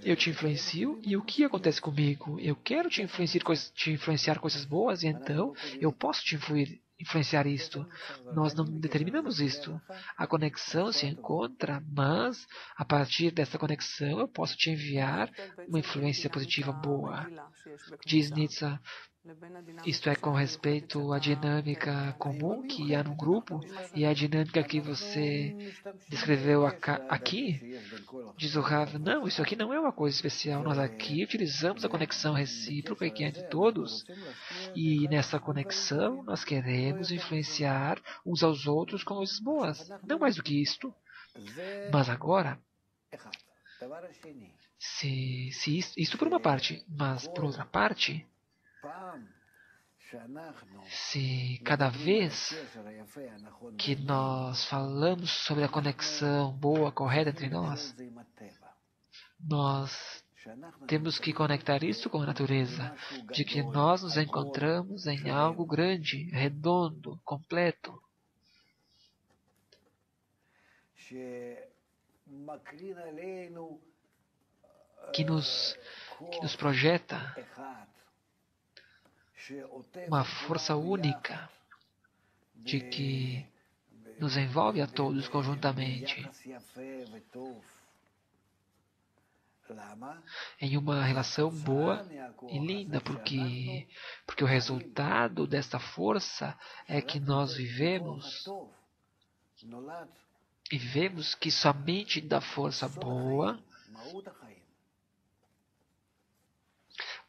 eu te influencio, e o que acontece comigo? Eu quero te influenciar coisas boas, e então eu posso te influenciar isto. Nós não determinamos isto. A conexão se encontra, mas a partir dessa conexão eu posso te enviar uma influência positiva boa. Diz Nietzsche, isto é com respeito à dinâmica comum que há no grupo e a dinâmica que você descreveu aqui. Diz o Rav, não, isso aqui não é uma coisa especial. Nós aqui utilizamos a conexão recíproca que é de todos. E nessa conexão nós queremos influenciar uns aos outros com coisas boas. Não mais do que isto. Mas agora, se isto por uma parte, mas por outra parte, se cada vez que nós falamos sobre a conexão boa, correta entre nós temos que conectar isso com a natureza, de que nós nos encontramos em algo grande, redondo, completo, que nos projeta uma força única, de que nos envolve a todos conjuntamente em uma relação boa e linda, porque o resultado desta força é que nós vivemos e vemos que somente da força boa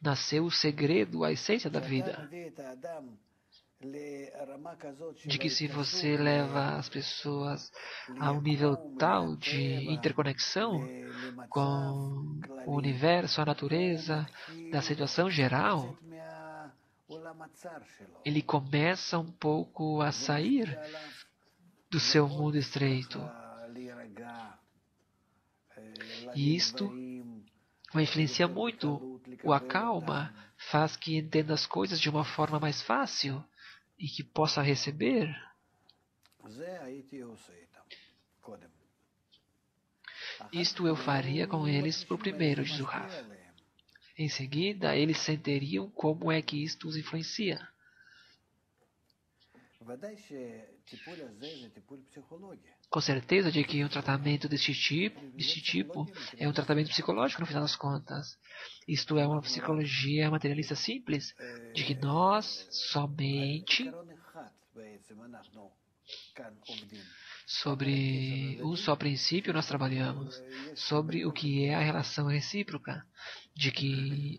nasceu o segredo, a essência da vida. De que se você leva as pessoas a um nível tal de interconexão com o universo, a natureza, da situação geral, ele começa um pouco a sair do seu mundo estreito. E isto o influencia muito, o acalma, faz que entenda as coisas de uma forma mais fácil e que possa receber. Isto eu faria com eles por primeiro, diz o Rav. Em seguida, eles sentiriam como é que isto os influencia. Com certeza de que um tratamento deste tipo é um tratamento psicológico no final das contas. Isto é uma psicologia materialista simples, de que nós somente sobre um só princípio nós trabalhamos, sobre o que é a relação recíproca, de que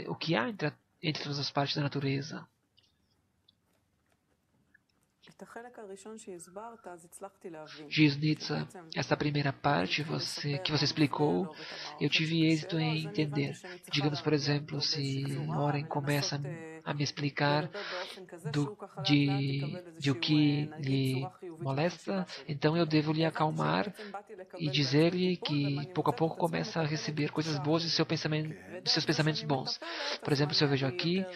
o que há entre todas as partes da natureza. Diz Nietzsche, esta primeira parte que você explicou, eu tive êxito em entender. Digamos, por exemplo, se Oren começa a me explicar de o que lhe molesta, então eu devo lhe acalmar e dizer-lhe que pouco a pouco começa a receber coisas boas de seus pensamentos bons. Por exemplo, se eu vejo aqui,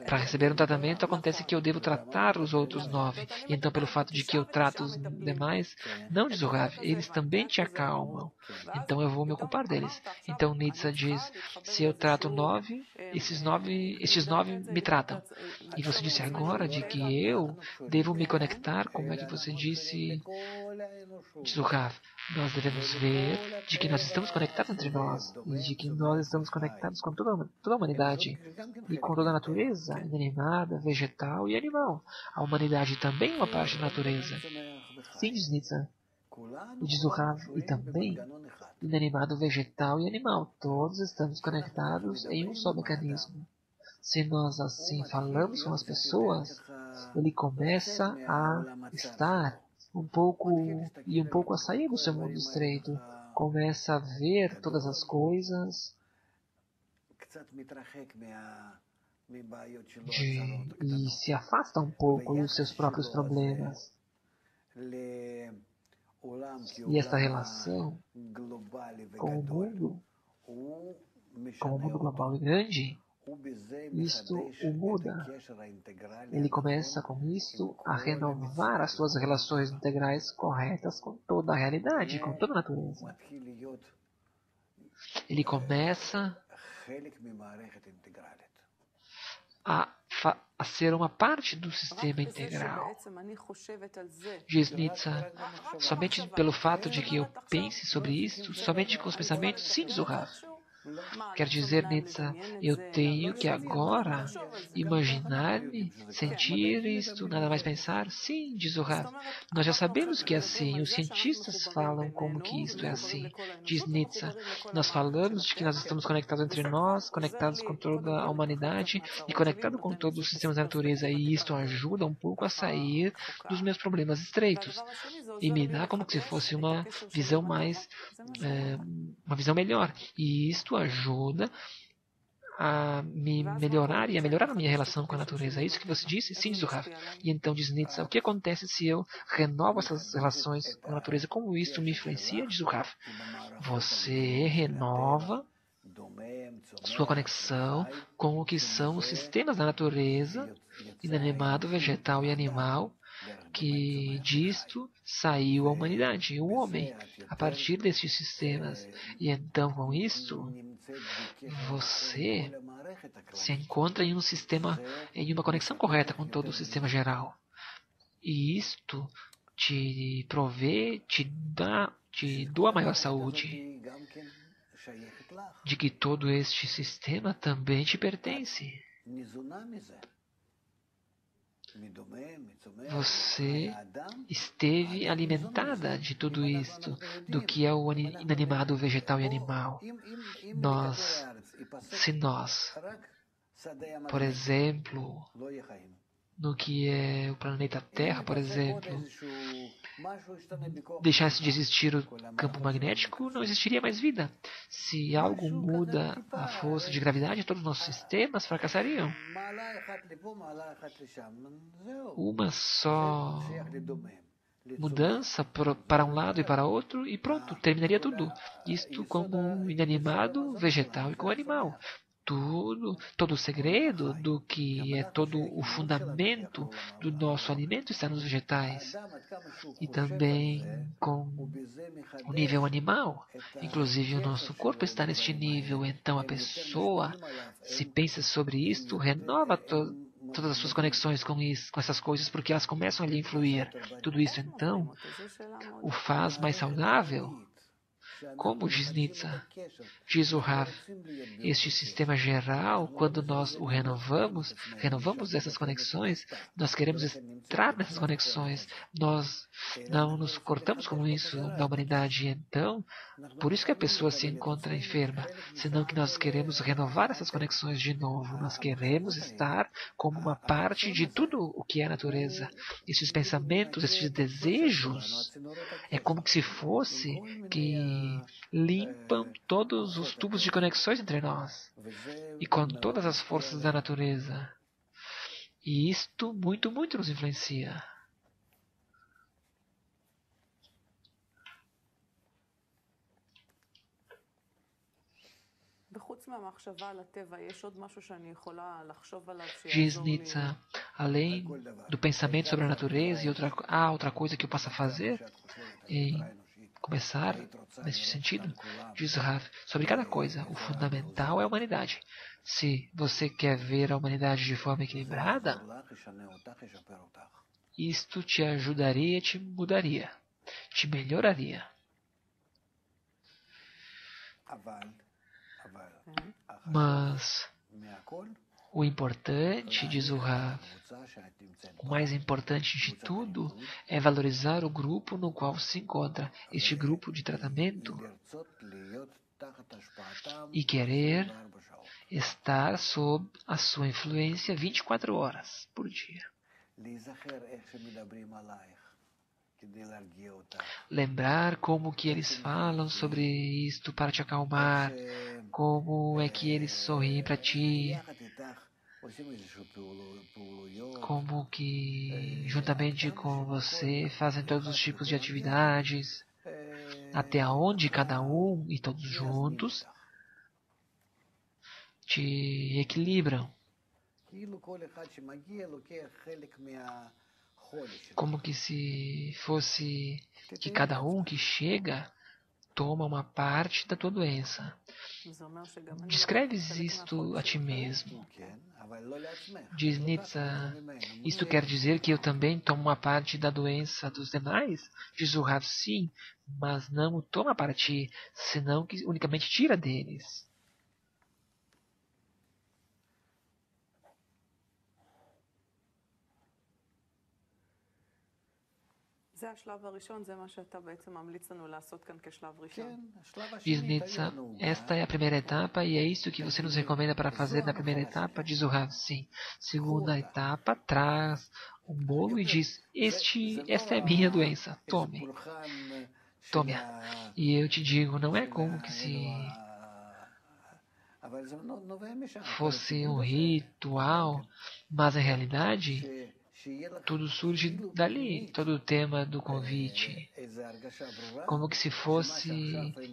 para receber um tratamento, acontece que eu devo tratar os outros 9. E então, pelo fato de que eu trato os demais, não diz o Rav, eles também te acalmam. Então eu vou me ocupar deles. Então Nietzsche diz, se eu trato 9, estes 9 me tratam. E você disse agora de que eu devo me conectar, como é que você disse, diz o Rav, nós devemos ver de que nós estamos conectados entre nós, e de que nós estamos conectados com toda a humanidade, e com toda a natureza, inanimada, vegetal e animal. A humanidade também é uma parte da natureza. Sim, diz Nietzsche, e diz o Rav, e também inanimado, vegetal e animal. Todos estamos conectados em um só mecanismo. Se nós assim falamos com as pessoas, ele começa a estar um pouco a sair do seu mundo estreito, começa a ver todas as coisas e se afasta um pouco dos seus próprios problemas. E esta relação com o mundo global e grande, isto o muda. Ele começa com isto a renovar as suas relações integrais corretas com toda a realidade, com toda a natureza. Ele começa a ser uma parte do sistema integral. Diz Nietzsche, somente pelo fato de que eu pense sobre isto, somente com os pensamentos, sim, diz o Rav. Quer dizer, Nietzsche, eu tenho que agora imaginar-me, sentir isto, nada mais pensar? Sim, diz o Rav. Nós já sabemos que é assim, os cientistas falam como que isto é assim. Diz Nietzsche, nós falamos de que nós estamos conectados entre nós, conectados com toda a humanidade e conectados com todos os sistemas da natureza, e isto ajuda um pouco a sair dos meus problemas estreitos e me dá como se fosse uma visão uma visão melhor. E isto ajuda a me melhorar e a melhorar a minha relação com a natureza. É isso que você disse? Sim, diz o Rav. E então diz Nietzsche, o que acontece se eu renovo essas relações com a natureza? Como isso me influencia? Diz o Rav. Você renova sua conexão com o que são os sistemas da natureza, inanimado, vegetal e animal, que disto saiu a humanidade, o homem, a partir destes sistemas. E então, com isto, você se encontra em um sistema, em uma conexão correta com todo o sistema geral. E isto te provê, te doa maior saúde, de que todo este sistema também te pertence. Você esteve alimentada de tudo isto, do que é o inanimado, vegetal e animal. Se nós, por exemplo, no que é o planeta Terra, por exemplo, deixasse de existir o campo magnético, não existiria mais vida. Se algo muda a força de gravidade, todos os nossos sistemas fracassariam. Uma só mudança para um lado e para outro e pronto, terminaria tudo. Isto como inanimado, vegetal e como animal. Todo o segredo do que é todo o fundamento do nosso alimento está nos vegetais. E também com o nível animal. Inclusive o nosso corpo está neste nível. Então a pessoa, se pensa sobre isto, renova todas as suas conexões com essas coisas, porque elas começam a lhe influir. Tudo isso então o faz mais saudável. Como diz Nietzsche, diz o Rav, este sistema geral, quando nós o renovamos essas conexões, nós queremos entrar nessas conexões, nós não nos cortamos com isso da humanidade. Então, por isso que a pessoa se encontra enferma, senão que nós queremos renovar essas conexões de novo, nós queremos estar como uma parte de tudo o que é a natureza. Esses pensamentos, esses desejos, é como se fosse que limpam todos os tubos de conexões entre nós e com todas as forças da natureza. E isto muito, muito nos influencia. Diz Nietzsche, além do pensamento sobre a natureza, há outra coisa que eu possa fazer em começar nesse sentido? Diz Rav, sobre cada coisa, o fundamental é a humanidade. Se você quer ver a humanidade de forma equilibrada, isto te ajudaria, te mudaria, te melhoraria. Mas o importante, diz o Rav, o mais importante de tudo é valorizar o grupo no qual se encontra, este grupo de tratamento, e querer estar sob a sua influência 24 horas por dia. Lembrar como que eles falam sobre isto para te acalmar, como é que eles sorriem para ti, como que juntamente com você fazem todos os tipos de atividades, até onde cada um e todos juntos te equilibram. Como que se fosse que cada um que chega toma uma parte da tua doença. Descreves isto a ti mesmo. Diz Nietzsche, isto quer dizer que eu também tomo uma parte da doença dos demais? Diz o Rav, sim, mas não o toma para ti, senão que unicamente tira deles. Diz Nietzsche, esta é a primeira etapa e é isso que você nos recomenda para fazer na primeira etapa? Diz o Rav, sim. Segunda etapa, traz um bolo e diz, esta é a minha doença, tome. Tome-a. E eu te digo, não é como que se fosse um ritual, mas em realidade tudo surge dali, todo o tema do convite. Como que se fosse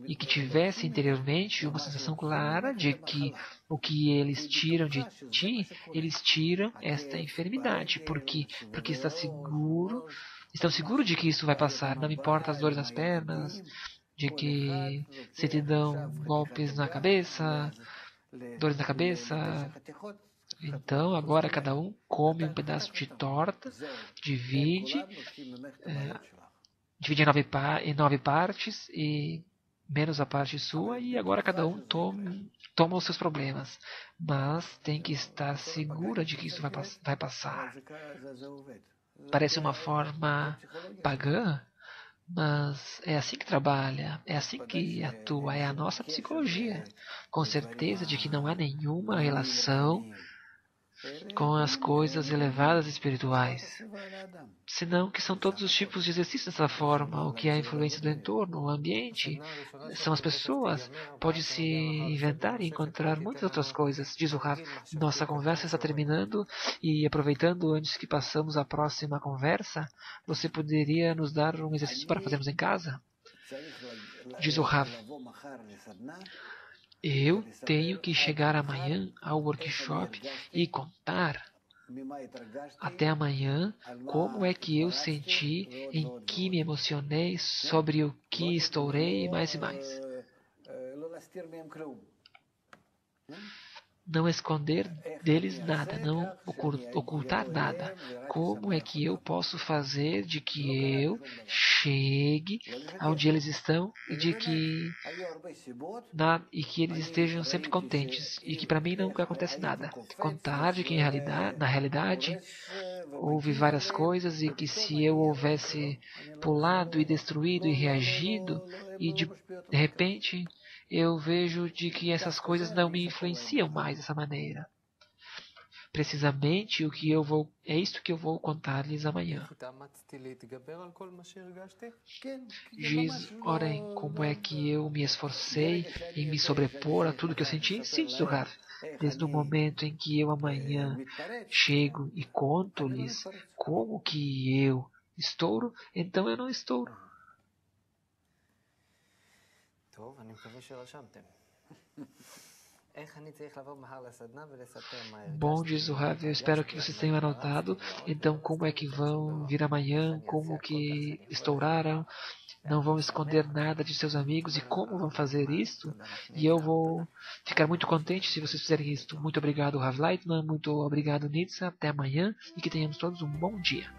e que tivesse interiormente uma sensação clara de que o que eles tiram de ti, eles tiram esta enfermidade. Porque estão seguros de que isso vai passar. Não importa as dores nas pernas, de que se te dão golpes na cabeça, dores na cabeça, Então, agora cada um come um pedaço de torta, divide em 9 partes, e menos a parte sua, e agora cada um toma os seus problemas. Mas tem que estar segura de que isso vai passar. Parece uma forma pagã, mas é assim que trabalha, é assim que atua, é a nossa psicologia. Com certeza de que não há nenhuma relação com as coisas elevadas espirituais, senão que são todos os tipos de exercícios dessa forma, o que é a influência do entorno, o ambiente, são as pessoas, pode-se inventar e encontrar muitas outras coisas. Diz o Rav, nossa conversa está terminando, e aproveitando antes que passamos à próxima conversa, você poderia nos dar um exercício para fazermos em casa? Diz o Rav, eu tenho que chegar amanhã ao workshop e contar até amanhã como é que eu senti, em que me emocionei, sobre o que estourei e mais. Não esconder deles nada, não ocultar nada. Como é que eu posso fazer de que eu chegue onde eles estão e que eles estejam sempre contentes e que para mim nunca acontece nada. Contar de que na realidade houve várias coisas e que se eu houvesse pulado e destruído e reagido e de repente eu vejo de que essas coisas não me influenciam mais dessa maneira. Precisamente é isto que eu vou contar-lhes amanhã. Diz, orem, como é que eu me esforcei em me sobrepor a tudo que eu senti? Sim, Zuhar. Desde o momento em que eu amanhã chego e conto-lhes como que eu estouro, então eu não estouro. Bom, diz o Rav, eu espero que vocês tenham anotado. Então, como é que vão vir amanhã, como que estouraram, não vão esconder nada de seus amigos e como vão fazer isto. E eu vou ficar muito contente se vocês fizerem isto. Muito obrigado, Rav Leitman, muito obrigado, Nitsa. Até amanhã e que tenhamos todos um bom dia.